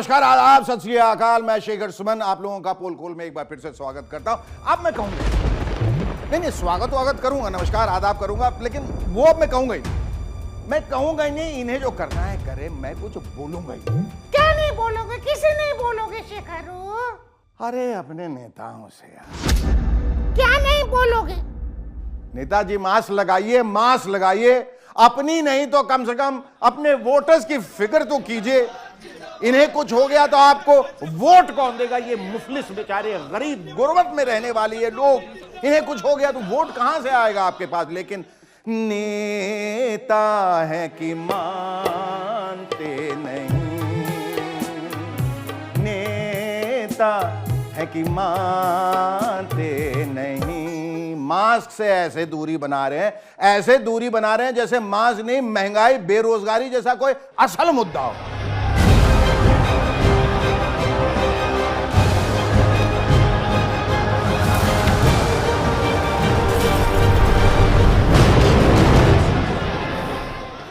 नमस्कार, आदाब, सत श्री अकाल। मैं शेखर सुमन आप लोगों का पोल खोल में एक बार फिर से स्वागत करता हूं। अब मैं कहूंगा नहीं, स्वागत करूंगा, नमस्कार आदाब करूंगा, लेकिन वो अब मैं कहूंगा ही नहीं। इन्हें जो करना है करे, मैं कुछ बोलूंगा ही। क्या नहीं बोलोगे? किसे नहीं बोलोगे शेखर? अरे अपने नेताओं से यार। क्या नहीं बोलोगे? नेताजी मास्क लगाइए, अपनी नहीं तो कम से कम अपने वोटर्स की फिक्र तो कीजिए। इन्हें कुछ हो गया तो आपको वोट कौन देगा? ये मुफलिस बेचारे गरीब गुर्बत में रहने वाले ये लोग, इन्हें कुछ हो गया तो वोट कहां से आएगा आपके पास? लेकिन नेता है कि मानते नहीं, नेता है कि मानते नहीं। मास्क से ऐसे दूरी बना रहे हैं जैसे मास्क नहीं, महंगाई बेरोजगारी जैसा कोई असल मुद्दा हो।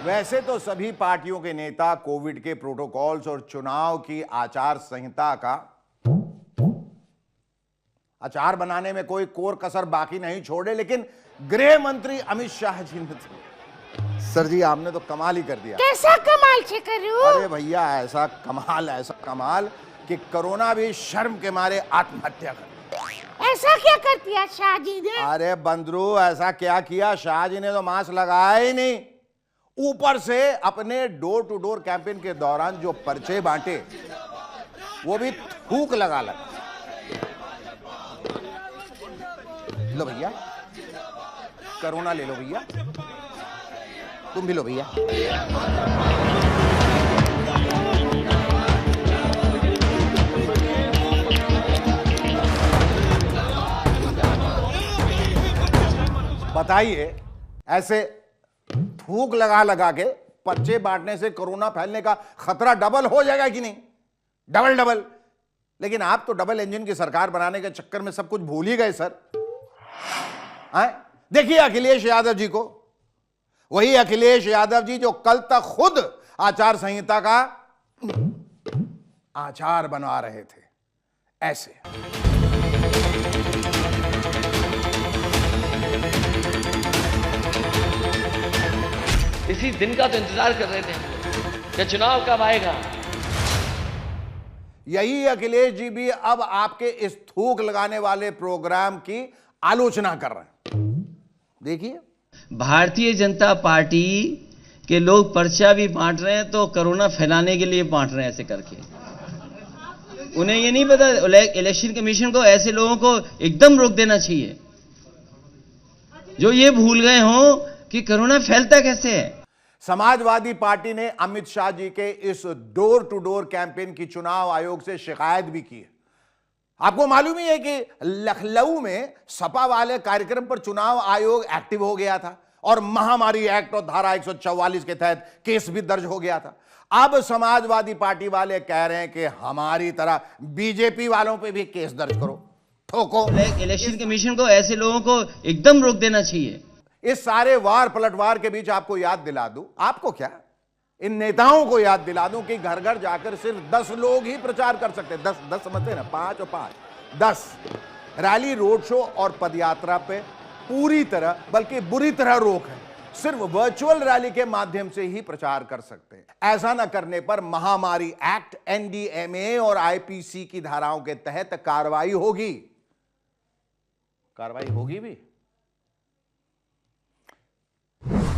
वैसे तो सभी पार्टियों के नेता कोविड के प्रोटोकॉल्स और चुनाव की आचार संहिता का अचार बनाने में कोई कोर कसर बाकी नहीं छोड़े, लेकिन गृह मंत्री अमित शाह जी ने सर जी आपने तो कमाल ही कर दिया। कैसा कमाल शेखर? अरे भैया ऐसा कमाल कि कोरोना भी शर्म के मारे आत्महत्या कर। ऐसा क्या कर दिया शाह जी ने? अरे बंदरू, ऐसा क्या किया? शाह जी ने तो मास्क लगाया ही नहीं, ऊपर से अपने डोर टू डोर कैंपेन के दौरान जो पर्चे बांटे वो भी थूक लगा। लो भैया, कोरोना ले लो भैया, तुम भी लो भैया। बताइए, ऐसे थूक लगा के पर्चे बांटने से कोरोना फैलने का खतरा डबल हो जाएगा कि नहीं? डबल। लेकिन आप तो डबल इंजन की सरकार बनाने के चक्कर में सब कुछ भूल ही गए सर। देखिए अखिलेश यादव जी को, वही अखिलेश यादव जी जो कल तक खुद आचार संहिता का आचार बनवा रहे थे। ऐसे इसी दिन का तो इंतजार कर रहे थे कि चुनाव कब आएगा। यही अखिलेश जी भी अब आपके इस थूक लगाने वाले प्रोग्राम की आलोचना कर रहे हैं। देखिए, भारतीय जनता पार्टी के लोग पर्चा भी बांट रहे हैं तो कोरोना फैलाने के लिए बांट रहे हैं ऐसे करके। उन्हें ये नहीं पता इलेक्शन कमीशन को ऐसे लोगों को एकदम रोक देना चाहिए जो ये भूल गए हों कि कोरोना फैलता कैसे है। समाजवादी पार्टी ने अमित शाह जी के इस डोर टू डोर कैंपेन की चुनाव आयोग से शिकायत भी की है। आपको मालूम ही है कि लखनऊ में सपा वाले कार्यक्रम पर चुनाव आयोग एक्टिव हो गया था और महामारी एक्ट और धारा 144 के तहत केस भी दर्ज हो गया था। अब समाजवादी पार्टी वाले कह रहे हैं कि हमारी तरह बीजेपी वालों पे भी केस दर्ज करो, ठोको। इलेक्शन कमीशन को ऐसे लोगों को एकदम रोक देना चाहिए। इस सारे वार पलटवार के बीच आपको याद दिला दूं, आपको क्या, इन नेताओं को याद दिला दूं कि घर घर जाकर सिर्फ 10 लोग ही प्रचार कर सकते हैं। 10 समझते ना, 5 और 5 10 रैली, रोड शो और पदयात्रा पे पूरी तरह बल्कि बुरी तरह रोक है। सिर्फ वर्चुअल रैली के माध्यम से ही प्रचार कर सकते हैं। ऐसा न करने पर महामारी एक्ट, एनडीएमए और आईपीसी की धाराओं के तहत कार्रवाई होगी भी।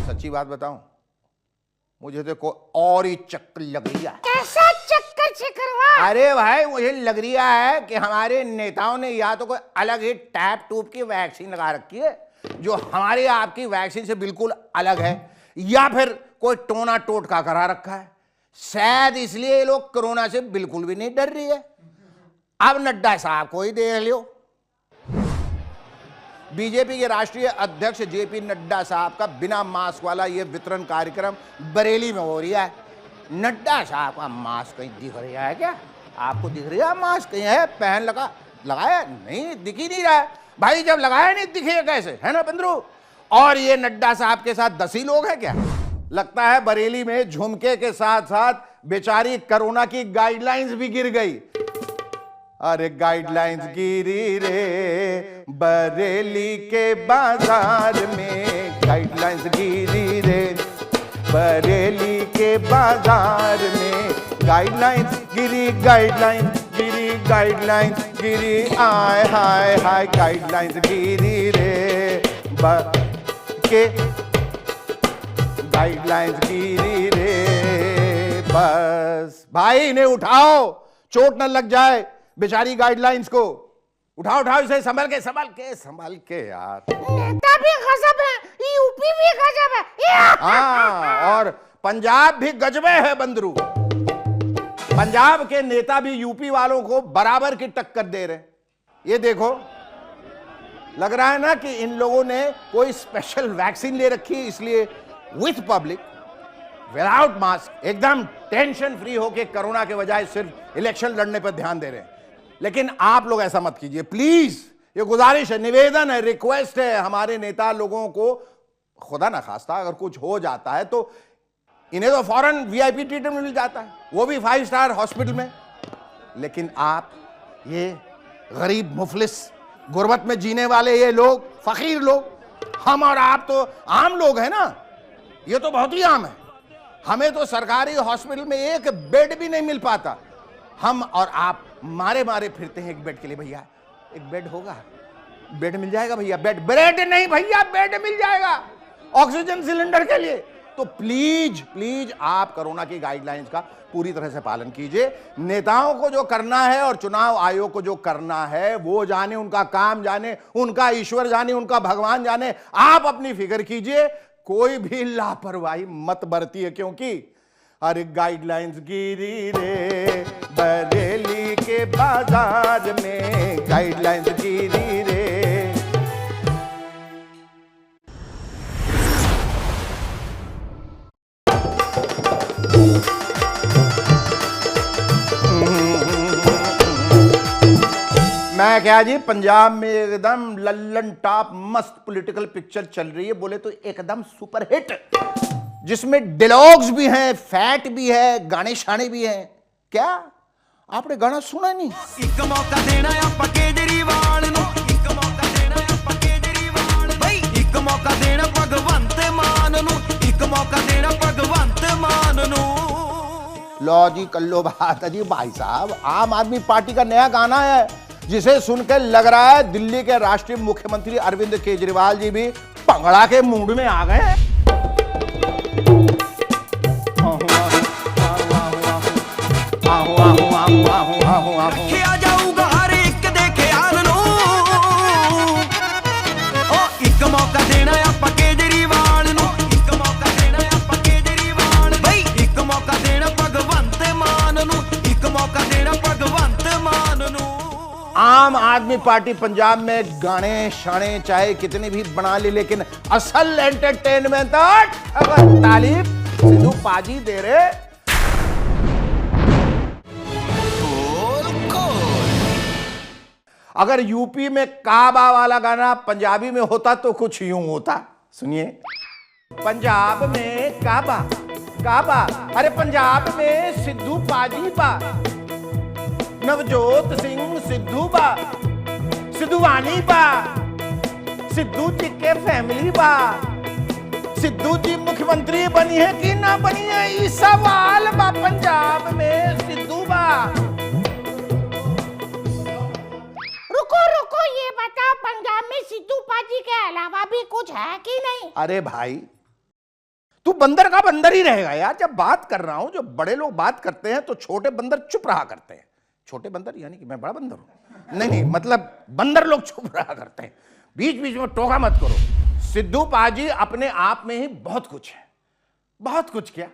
सच्ची बात बताऊं, मुझे तो कोई और ही चक्कर लग रही है। कैसा चक्कर शेखर? अरे भाई, मुझे लग रही है कि हमारे नेताओं ने या तो कोई अलग ही टैप टूप की वैक्सीन लगा रखी है जो हमारी आपकी वैक्सीन से बिल्कुल अलग है, या फिर कोई टोना टोटका करा रखा है। शायद इसलिए ये लोग कोरोना से बिल्कुल भी नहीं डर रही है। अब नड्डा साहब को ही देख लियो, बीजेपी के राष्ट्रीय अध्यक्ष जेपी नड्डा साहब का बिना मास्क वाला यह वितरण कार्यक्रम बरेली में हो रहा है। नड्डा साहब का मास्क कहीं दिख रहा है क्या? आपको दिख रहा है मास्क कहीं है? पहन लगाया नहीं, दिख ही नहीं रहा है भाई। जब लगाया नहीं दिखेगा कैसे, है ना बंदरू? और ये नड्डा साहब के साथ 10 ही लोग हैं क्या? लगता है बरेली में झुमके के साथ साथ बेचारी कोरोना की गाइडलाइंस भी गिर गई। अरे गाइडलाइंस गिरी रे बरेली के बाजार में, गाइडलाइंस गिरी रे बरेली के बाजार में, गाइडलाइंस गिरी, गाइडलाइंस गिरी, गाइडलाइंस गिरी, आय हाय हाय गाइडलाइंस गिरी रे के गाइडलाइंस गिरी रे। बस भाई इन्हें उठाओ, चोट न लग जाए बेचारी गाइडलाइंस को। उठाओ उठाओ इसे, संभल के संभल के संभल के यार। नेता भी गजब है, यूपी भी गजब है। हाँ, और पंजाब भी गजबे है बंदरू। पंजाब के नेता भी यूपी वालों को बराबर की टक्कर दे रहे। ये देखो, लग रहा है ना कि इन लोगों ने कोई स्पेशल वैक्सीन ले रखी है, इसलिए विथ पब्लिक विदाउट मास्क एकदम टेंशन फ्री होके कोरोना के बजाय सिर्फ इलेक्शन लड़ने पर ध्यान दे रहे हैं। लेकिन आप लोग ऐसा मत कीजिए प्लीज, ये गुजारिश है, निवेदन है, रिक्वेस्ट है हमारे नेता लोगों को। खुदा ना खास्ता अगर कुछ हो जाता है तो इन्हें तो फौरन वीआईपी ट्रीटमेंट मिल जाता है, वो भी 5 स्टार हॉस्पिटल में। लेकिन आप ये गरीब मुफलिस गुर्बत में जीने वाले ये लोग, फकीर लोग, हम और आप तो आम लोग हैं ना, ये तो बहुत ही आम है। हमें तो सरकारी हॉस्पिटल में एक बेड भी नहीं मिल पाता। हम और आप मारे मारे फिरते हैं एक बेड के लिए। भैया एक बेड होगा, बेड मिल जाएगा भैया, बेड, ब्रेड नहीं भैया, बेड मिल जाएगा ऑक्सीजन सिलेंडर के लिए। तो प्लीज प्लीज आप कोरोना की गाइडलाइंस का पूरी तरह से पालन कीजिए। नेताओं को जो करना है और चुनाव आयोग को जो करना है वो जाने, उनका काम जाने, उनका ईश्वर जाने, उनका भगवान जाने। आप अपनी फिक्र कीजिए, कोई भी लापरवाही मत बरतिए, क्योंकि अरे गाइडलाइंस गिरी रे बरेली के बाजार में, गाइडलाइंस गिरी रे। मैं क्या जी, पंजाब में एकदम लल्लन टॉप मस्त पॉलिटिकल पिक्चर चल रही है, बोले तो एकदम सुपर हिट, जिसमें डिलॉग्स भी हैं, फैट भी है, गाने शाने भी हैं। क्या आपने गाना सुना नहीं? एक मौका देना आपां केजरीवाल नूं, एक मौका देना आपां केजरीवाल, भाई एक मौका देना भगवंत मान नूं, एक मौका देना भगवंत मान नूं। लो जी कल्लो बात है जी भाई साहब, आम आदमी पार्टी का नया गाना है, जिसे सुनकर लग रहा है दिल्ली के राष्ट्रीय मुख्यमंत्री अरविंद केजरीवाल जी भी पंगड़ा के मूड में आ गए हैं। रखिया जाऊगा हर एक दे ख्याल नूं, ओ एक मौका देना आपां केजरीवाल नूं, एक मौका देना आपां केजरीवाल, भाई एक मौका देना भगवंत मान नूं, एक मौका देना भगवंत मान नूं। आम आदमी पार्टी पंजाब में गाने शाने चाहे कितने भी बना ले, लेकिन असल एंटरटेनमेंट तालीफ सिद्धू पाजी दे रहे। अगर यूपी में काबा वाला गाना पंजाबी में होता तो कुछ यूं होता, सुनिए। पंजाब में काबा काबा, अरे पंजाब में सिद्धू पाजी बा, नवजोत सिंह सिद्धू बा, सिद्धूवानी बा, सिद्धू जी के फैमिली बा, सिद्धू जी मुख्यमंत्री बनी है कि ना बनी है, ये सवाल बा। पंजाब में सिद्धू बा। रुको रुको, ये बताओ पंजाब में सिद्धू पाजी के अलावा भी कुछ है कि नहीं? अरे भाई तू बंदर का बंदर ही रहेगा यार। जब बात कर रहा हूं, जो बड़े लोग बात करते हैं तो छोटे बंदर चुप रहा करते हैं। छोटे बंदर यानी कि मैं बड़ा बंदर हूं? नहीं, मतलब बंदर लोग चुप रहा करते हैं, बीच बीच में टोका मत करो। सिद्धू पाजी अपने आप में ही बहुत कुछ है, बहुत कुछ, क्या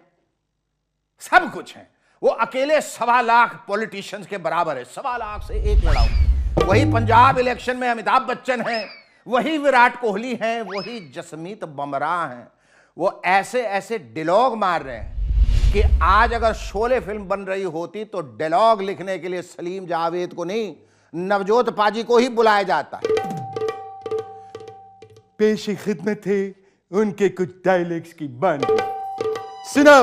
सब कुछ है। वो अकेले 1.25 लाख पॉलिटिशियंस के बराबर है, 1.25 लाख से एक लड़ाऊ। वही पंजाब इलेक्शन में अमिताभ बच्चन हैं, वही विराट कोहली हैं, वही जसमीत बुमराह हैं। वो ऐसे ऐसे डिलॉग मार रहे हैं कि आज अगर शोले फिल्म बन रही होती तो डायलॉग लिखने के लिए सलीम जावेद को नहीं, नवजोत पाजी को ही बुलाया जाता। पेश खिदमत है उनके कुछ डायलॉग्स की बानी। सुनो।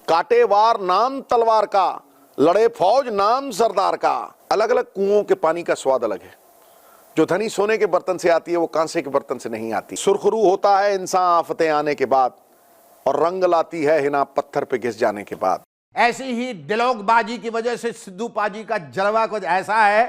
काटे वार नाम तलवार का, लड़े फौज नाम सरदार का। अलग अलग कुओं के पानी का स्वाद अलग है। जो धनी सोने के बर्तन से आती है वो कांसे के बर्तन से नहीं आती। सुरखरू होता है इंसान आफतें आने के बाद, और रंग लाती है हिना पत्थर पे घिस जाने के बाद। ऐसी ही दिलोगबाजी की वजह से सिद्धू पाजी का जलवा कुछ ऐसा है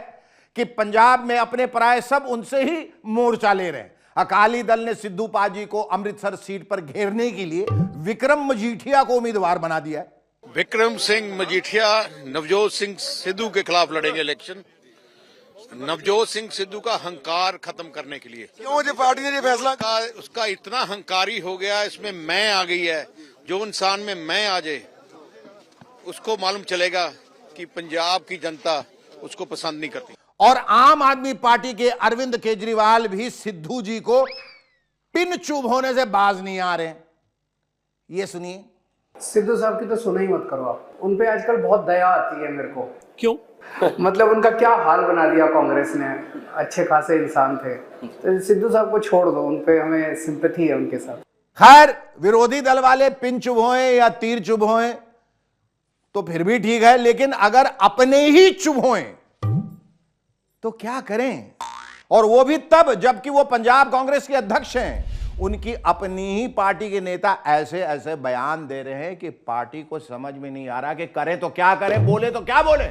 कि पंजाब में अपने पराये सब उनसे ही मोर्चा ले रहे हैं। अकाली दल ने सिद्धू पाजी को अमृतसर सीट पर घेरने के लिए विक्रम मजीठिया को उम्मीदवार बना दिया है। विक्रम सिंह मजीठिया नवजोत सिंह सिद्धू के खिलाफ लड़ेंगे इलेक्शन, नवजोत सिंह सिद्धू का हंकार खत्म करने के लिए। क्यों जो पार्टी ने ये फैसला उसका इतना हंकारी हो गया, इसमें मैं आ गई है। जो इंसान में मैं आ जाए उसको मालूम चलेगा कि पंजाब की जनता उसको पसंद नहीं करती। और आम आदमी पार्टी के अरविंद केजरीवाल भी सिद्धू जी को पिन चुभ होने से बाज नहीं आ रहे। ये सुनिए। सिद्धू साहब की तो सुना ही मत करो आप, उन पे आजकल बहुत दया आती है मेरे को। क्यों? मतलब उनका क्या हाल बना दिया कांग्रेस ने, अच्छे खासे इंसान थे। तो सिद्धू साहब को छोड़ दो, उन पे हमें सिंपैथी है उनके साथ। खैर, विरोधी दल वाले पिन चुभ होए या तीर चुभ होए तो फिर भी ठीक है, लेकिन अगर अपने ही चुभ होए तो क्या करें? और वो भी तब जबकि वो पंजाब कांग्रेस के अध्यक्ष हैं। उनकी अपनी ही पार्टी के नेता ऐसे ऐसे बयान दे रहे हैं कि पार्टी को समझ में नहीं आ रहा कि करें तो क्या करें, बोले तो क्या बोले।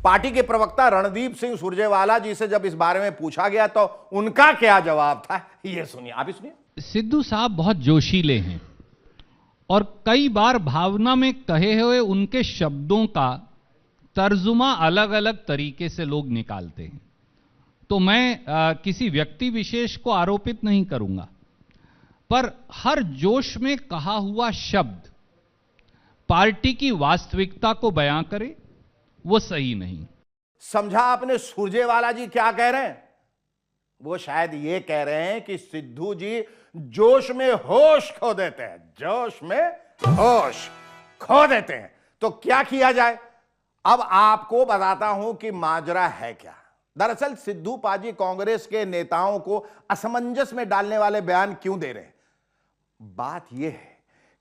पार्टी के प्रवक्ता रणदीप सिंह सुरजेवाला जी से जब इस बारे में पूछा गया तो उनका क्या जवाब था, ये सुनिए। आप ही सुनिए। सिद्धू साहब बहुत जोशीले हैं और कई बार भावना में कहे हुए उनके शब्दों का तर्जुमा अलग अलग तरीके से लोग निकालते हैं। तो मैं किसी व्यक्ति विशेष को आरोपित नहीं करूंगा, पर हर जोश में कहा हुआ शब्द पार्टी की वास्तविकता को बयां करे, वो सही नहीं। समझा आपने सुरजेवाला जी क्या कह रहे हैं? वो शायद ये कह रहे हैं कि सिद्धू जी जोश में होश खो देते हैं, जोश में होश खो देते हैं। तो क्या किया जाए? अब आपको बताता हूं कि माजरा है क्या। दरअसल सिद्धू पाजी कांग्रेस के नेताओं को असमंजस में डालने वाले बयान क्यों दे रहे हैं? बात यह है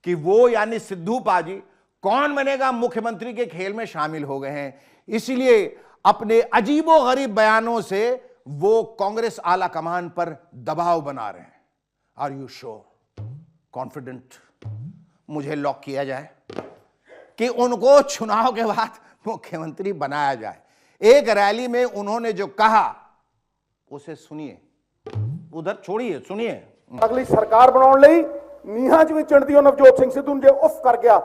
कि वो यानी सिद्धू पाजी कौन बनेगा मुख्यमंत्री के खेल में शामिल हो गए हैं। इसलिए अपने अजीबोगरीब बयानों से वो कांग्रेस आला कमान पर दबाव बना रहे हैं। आर यू श्योर, कॉन्फिडेंट मुझे लॉक किया जाए कि उनको चुनाव के बाद मुख्यमंत्री बनाया जाए? एक रैली में उन्होंने जो कहा उसे सुनिए, उधर छोड़िए, सुनिए। अगली सरकार बनाने ਲਈ ਨੀਹਾਂ 'ਚ ਵੀ ਚਿਣਦੀਓ ਨਵਜੋਤ ਸਿੰਘ ਸਿੱਧੂ ਨੂੰ ਜੇ ਉਫ ਕਰ ਗਿਆ,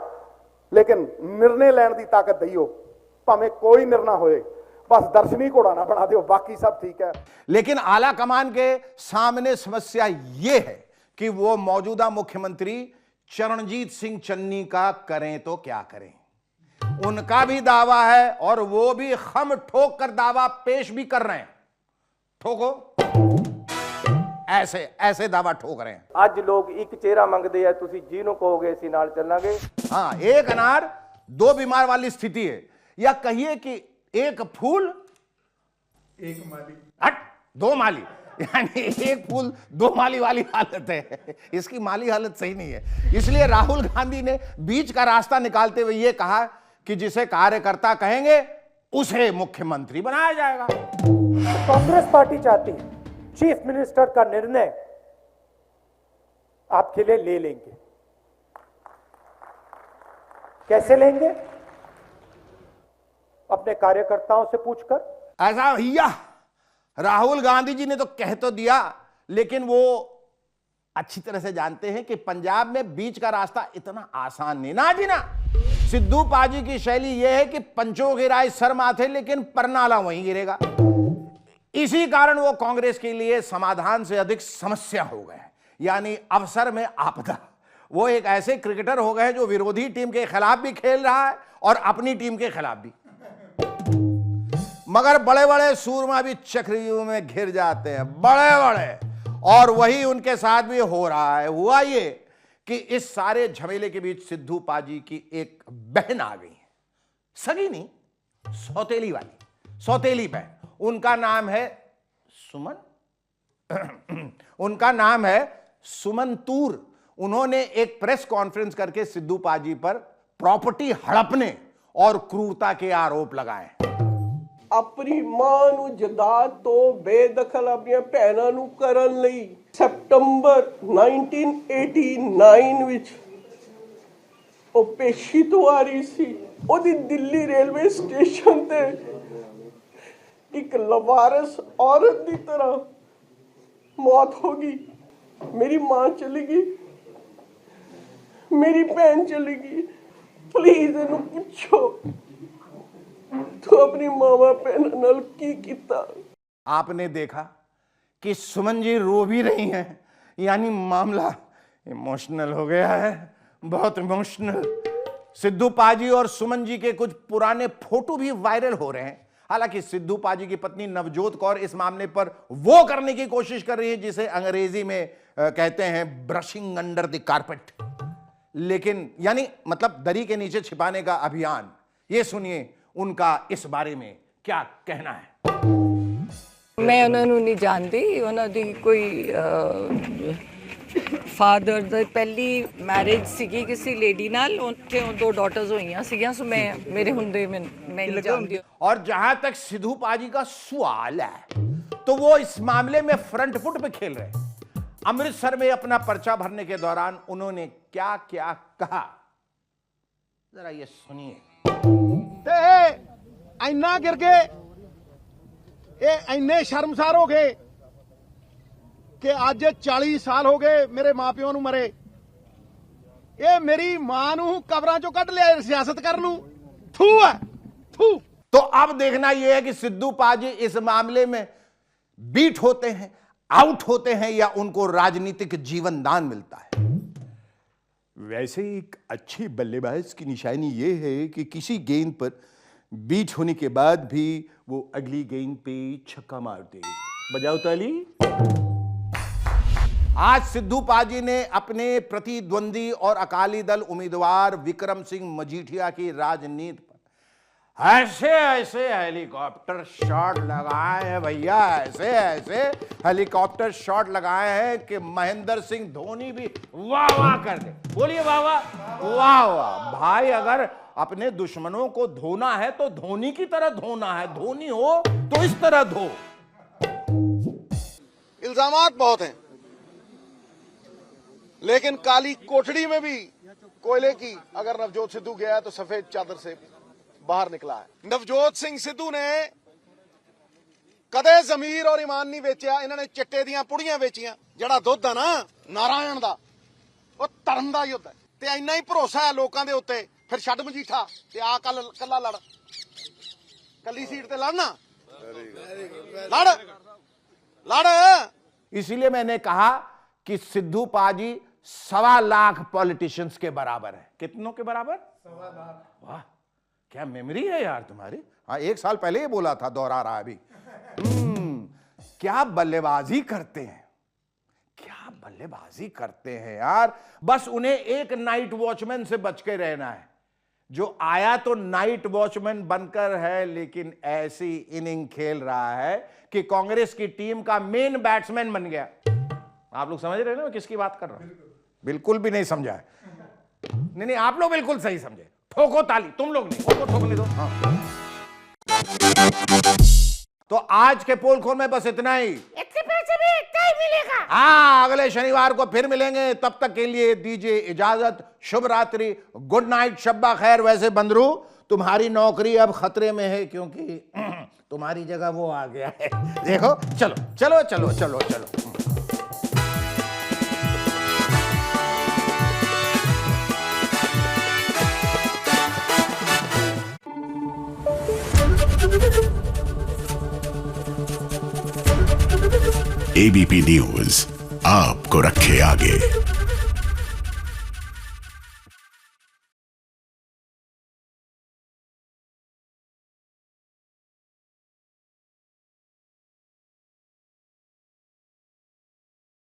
लेकिन निर्णय ਲੈਣ ਦੀ ਤਾਕਤ ਦਈਓ, ਭਾਵੇਂ ਕੋਈ निर्णय ਹੋਏ, बस दर्शनी घोड़ा ना बना दो, बाकी सब ठीक है। लेकिन आला कमान के सामने समस्या यह है कि वो मौजूदा मुख्यमंत्री चरणजीत सिंह चन्नी का करें तो क्या करें। उनका भी दावा है और वो भी खम ठोक कर दावा पेश भी कर रहे हैं। ठोको, ऐसे ऐसे दावा ठोक रहे हैं। आज लोग एक चेहरा मंगते हैं, तुसी जिन्हों कहोगे इसी नाल चलांगे। हाँ, एक अनार दो बीमार वाली स्थिति है, या कहिए कि एक फूल एक माली, हट दो माली, यानी एक फूल दो माली वाली हालत है। इसकी माली हालत सही नहीं है। इसलिए राहुल गांधी ने बीच का रास्ता निकालते हुए यह कहा कि जिसे कार्यकर्ता कहेंगे उसे मुख्यमंत्री बनाया जाएगा। कांग्रेस पार्टी चाहती है चीफ मिनिस्टर का निर्णय आपके लिए ले लेंगे। कैसे लेंगे? अपने कार्यकर्ताओं से पूछकर। ऐसा भैया राहुल गांधी जी ने तो कह तो दिया, लेकिन वो अच्छी तरह से जानते हैं कि पंजाब में बीच का रास्ता इतना आसान नहीं ना जी ना। सिद्धू पाजी की शैली यह है कि पंचों गिराए सर माथे, लेकिन परनाला वहीं गिरेगा। इसी कारण वो कांग्रेस के लिए समाधान से अधिक समस्या हो गए, यानी अवसर में आपदा। वो एक ऐसे क्रिकेटर हो गए जो विरोधी टीम के खिलाफ भी खेल रहा है और अपनी टीम के खिलाफ भी। मगर बड़े बड़े सूरमा भी चक्रव्यूह में घिर जाते हैं, बड़े बड़े। और वही उनके साथ भी हो रहा है। हुआ ये कि इस सारे झमेले के बीच सिद्धू पाजी की एक बहन आ गई है, सगी नहीं, सौतेली वाली, सौतेली बहन। उनका नाम है सुमन, उनका नाम है सुमन तूर। उन्होंने एक प्रेस कॉन्फ्रेंस करके सिद्धू पाजी पर प्रॉपर्टी हड़पने और क्रूरता के आरोप लगाए। अपनी मां ਨੂੰ ਜਦਾਦ ਤੋਂ ਬੇਦਖਲ ਆਪਣੀਆਂ ਭੈਣਾਂ ਨੂੰ ਕਰਨ ਲਈ ਸਤੰਬਰ 1989 ਵਿੱਚ ਉਹ ਪੇਸ਼ੀ ਤੋਂ ਆ ਰਹੀ ਸੀ। ਉਹਦੀ ਦਿੱਲੀ ਰੇਲਵੇ ਸਟੇਸ਼ਨ ਤੇ ਇੱਕ ਲਵਾਰਸ ਔਰਤ ਦੀ ਤਰ੍ਹਾਂ ਮੌਤ ਹੋ ਗਈ। ਮੇਰੀ ਮਾਂ ਚਲੀ ਗਈ, मेरी बहन चली गई। प्लीज इन्हू पूछो तो अपनी मामा बहन नाल की कीता। आपने देखा कि सुमन जी रो भी रही हैं, यानी मामला इमोशनल हो गया है, बहुत इमोशनल। सिद्धू पाजी और सुमन जी के कुछ पुराने फोटो भी वायरल हो रहे हैं। हालांकि सिद्धू पाजी की पत्नी नवजोत कौर इस मामले पर वो करने की कोशिश कर रही है जिसे अंग्रेजी में कहते हैं ब्रशिंग अंडर द कारपेट, लेकिन यानी मतलब दरी के नीचे छिपाने का अभियान। ये सुनिए उनका इस बारे में क्या कहना है। मैं उन्होंने नहीं जानती, उन्होंने कोई फादर दी पहली मैरिज सीगी किसी लेडी नाल, उनके 2 डॉटर्स होईयां सीगियां, सो मैं मेरे हुंदे मैं नहीं जानती। और जहां तक सिद्धू पाजी का सवाल है तो वो इस मामले में फ्रंट फुट पे खेल रहे हैं। अमृतसर में अपना पर्चा भरने के दौरान उन्होंने क्या क्या कहा, जरा ये सुनिए। इन्ना गिर गए, ये इन्ने शर्मसार हो गए कि अज 40 साल हो गए मेरे मां प्यो नूं मरे। ये मेरी मां नूं कबरां चों कढ लिया सियासत करन नूं। थू है थू। तो अब देखना यह है कि सिद्धू पाजी इस मामले में बीट होते हैं, आउट होते हैं, या उनको राजनीतिक जीवन दान मिलता है। वैसे एक अच्छे बल्लेबाज की निशानी यह है कि किसी गेंद पर बीट होने के बाद भी वो अगली गेंद पे छक्का मारते। बजाओ ताली। आज सिद्धू पाजी ने अपने प्रतिद्वंदी और अकाली दल उम्मीदवार विक्रम सिंह मजीठिया की राजनीति पर ऐसे ऐसे हेलीकॉप्टर शॉट लगाए हैं भैया, ऐसे ऐसे हेलीकॉप्टर शॉट लगाए हैं कि महेंद्र सिंह धोनी भी वाह वाह कर दे। बोलिए वाह वाह वाह वाह। भाई अगर अपने दुश्मनों को धोना है तो धोनी की तरह धोना है, धोनी हो तो इस तरह धो। इल्जामात बहुत हैं, लेकिन काली कोठड़ी में भी कोयले की अगर नवजोत सिद्धू गया तो सफेद चादर से बाहर निकला है। नवजोत सिंह सिद्धू ने कदे जमीर और ईमान नहीं बेचिया। इन्होंने चिट्टे दियां पुड़ियां बेचियां। जड़ा दुध है ना नारायण दा, वो धर्म दा ही होता है। ते इन्ना ही भरोसा है लोगों के उत्ते, फिर छड़ मजीठा ते आ कल्ला लड़, कली सीट ते लड़ना, लड़। इसीलिए मैंने कहा कि सिद्धू पाजी 1.25 लाख पॉलिटिशियंस के बराबर है। कितनों के बराबर? 1.25 लाख। वाह क्या मेमोरी है यार तुम्हारी। हाँ 1 साल पहले ही बोला था, दोहरा रहा अभी। क्या बल्लेबाजी करते हैं, क्या बल्लेबाजी करते हैं यार। बस उन्हें एक नाइट वॉचमैन से बच के रहना है, जो आया तो नाइट वॉचमैन बनकर है, लेकिन ऐसी इनिंग खेल रहा है कि कांग्रेस की टीम का मेन बैट्समैन बन गया। आप लोग समझ रहे हैं ना मैं किसकी बात कर रहा हूं? बिल्कुल भी नहीं समझा है। नहीं आप लोग बिल्कुल सही समझे। ठोको ताली, तुम लोग नहीं, उनको ठोकने दो। हाँ। तो आज के पोल खोल में बस इतना ही। इतने पैसे भी इतना ही मिलेगा। हाँ अगले शनिवार को फिर मिलेंगे, तब तक के लिए दीजिए इजाजत। शुभ रात्रि, गुड नाइट, शब्बा खैर। वैसे बंदरू तुम्हारी नौकरी अब खतरे में है क्योंकि तुम्हारी जगह वो आ गया है। देखो चलो चलो चलो चलो चलो। एबीपी न्यूज आपको रखे आगे।